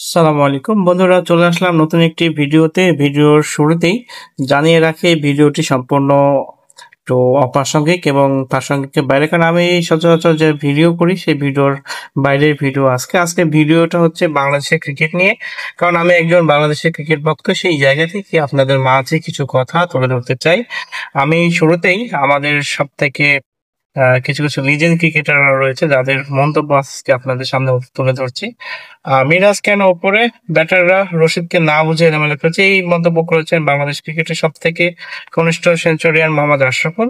আসসালামু আলাইকুম বন্ধুরা, চলে আসলাম নতুন একটি ভিডিওতে। ভিডিওর শুরুতেই জানিয়ে রাখি ভিডিওটি সম্পূর্ণ একটু অপ্রাসঙ্গিক এবং প্রাসঙ্গিকের বাইরে, কারণ আমি সচরাচর যে ভিডিও করি সেই ভিডিওর বাইরের ভিডিও। আজকে ভিডিওটা হচ্ছে বাংলাদেশের ক্রিকেট নিয়ে, কারণ আমি একজন বাংলাদেশের ক্রিকেট ভক্ত। সেই জায়গা থেকে আপনাদের মাঝে কিছু কথা তুলে ধরতে চাই। আমি শুরুতেই আমাদের সব থেকে কিছু কিছু লিজেন্ড ক্রিকেটাররা রয়েছে যাদের মন্তব্য আজকে আপনাদের সামনে তুলে ধরছি। মিরাজ কেন ওপরে, ব্যাটাররা রশিদকে না বুঝে এলোমেলো করেছে, এই মন্তব্য করেছেন বাংলাদেশ ক্রিকেটের সব থেকে কনিষ্ঠ সেঞ্চুরিয়ান মোহাম্মদ আশরাফুল।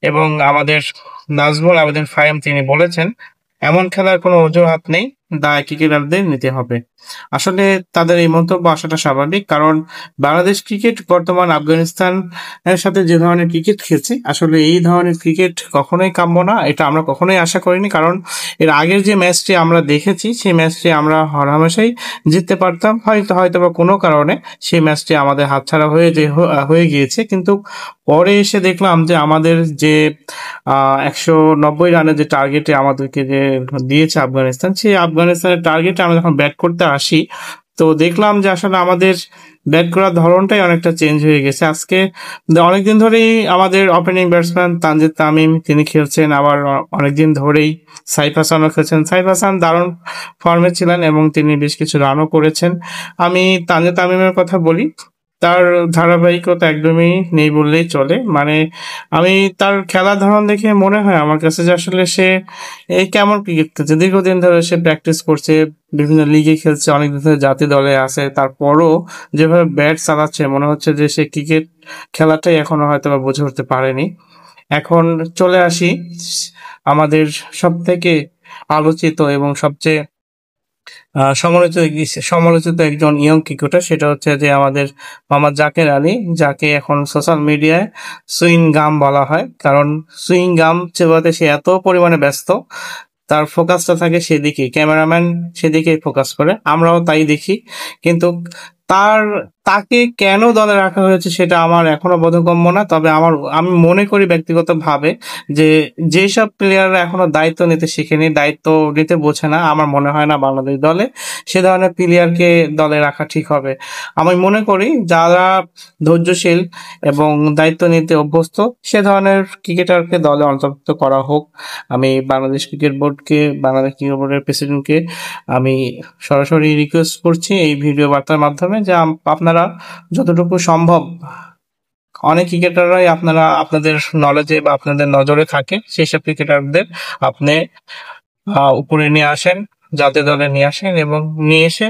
এবং আমাদের নাজমুল আবেদিন ফাহিম তিনি বলেছেন, এমন খেলার কোনো অজুহাত নেই, দায় ক্রিকেটারদের নিতে হবে। আসলে তাদের এই মন্তব্য আসাটা স্বাভাবিক, কারণ বাংলাদেশ ক্রিকেট বর্তমান আফগানিস্তান এর সাথে যে ধরনের ক্রিকেট খেলছে, আসলে এই ধরনের ক্রিকেট কখনোই কাম্য না। এটা আমরা কখনোই আশা করিনি, কারণ এর আগের যে ম্যাচটি আমরা দেখেছি সেই ম্যাচটি আমরা হরহামেশাই জিততে পারতাম। হয়তো বা কোনো কারণে সেই ম্যাচটি আমাদের হাতছাড়া হয়ে গিয়েছে। কিন্তু পরে এসে দেখলাম যে আমাদের যে 190 রানের যে টার্গেটে আমাদেরকে যে দিয়েছে আফগানিস্তান, সেই আফগানিস্তানের টার্গেটে আমরা যখন ব্যাট করতে আসি, তো দেখলাম যে আসলে আমাদের ব্যাট করার ধরনটাই অনেকটা চেঞ্জ হয়ে গেছে। আজকে অনেকদিন ধরেই আমাদের ওপেনিং ব্যাটসম্যান তানজিদ তামিম তিনি খেলছেন, আবার অনেকদিন ধরেই সাইফ হাসানও খেলছেন। সাইফ হাসান দারুণ ফর্মে ছিলেন এবং তিনি বেশ কিছু রানও করেছেন। আমি তানজিদ তামিমের কথা বলি, তার ধারাবাহিকতা একদমই নেই বললেই চলে। মানে আমি তার খেলার ধরন দেখে মনে হয় আমার কাছে যে আসলে সে এই কেমন ক্রিকেট খেলছে। দীর্ঘদিন ধরে সে প্র্যাকটিস করছে, বিভিন্ন লিগে খেলছে, অনেকদিন ধরে জাতীয় দলে আছে, তারপরও যেভাবে ব্যাট চালাচ্ছে মনে হচ্ছে যে সে ক্রিকেট খেলাটাই এখনো হয়তো বা বুঝে উঠতে পারেনি। এখন চলে আসি আমাদের সব থেকে আলোচিত এবং সবচেয়ে সমালোচিত একজন ইয়ং ক্রিকেটার, সেটা হচ্ছে যে আমাদের মোহাম্মদ জাকের আলী, যাকে এখন সোশ্যাল মিডিয়ায় সুইং গাম বলা হয়। কারণ সুইং গাম চেবাতে সে এত পরিমাণে ব্যস্ত, তার ফোকাসটা থাকে সেদিকে, ক্যামেরাম্যান সেদিকেই ফোকাস করে, আমরাও তাই দেখি। কিন্তু তার তাকে কেন দলে রাখা হয়েছে সেটা আমার এখনো বোধগম্য না। তবে আমি মনে করি ব্যক্তিগতভাবে যে যেসব প্লেয়াররা এখনো দায়িত্ব নিতে শিখেনি, দায়িত্ব নিতে বোঝে না, আমার মনে হয় না বাংলাদেশ দলে সে ধরনের প্লেয়ারকে দলে রাখা ঠিক হবে। আমি মনে করি যারা ধৈর্যশীল এবং দায়িত্ব নিতে অভ্যস্ত সে ধরনের ক্রিকেটারকে দলে অন্তর্ভুক্ত করা হোক। আমি বাংলাদেশ ক্রিকেট বোর্ডকে, বাংলাদেশ ক্রিকেট বোর্ডের প্রেসিডেন্টকে আমি সরাসরি রিকোয়েস্ট করছি এই ভিডিও বার্তার মাধ্যমে যে আপনারা যতটুকু সম্ভব, অনেক ক্রিকেটাররাই আপনারা আপনাদের নলেজে বা আপনাদের নজরে থাকে, সেই সব ক্রিকেটারদের আপনি উপরে নিয়ে আসেন, জাতীয় দলে নিয়ে আসেন এবং নিয়ে এসে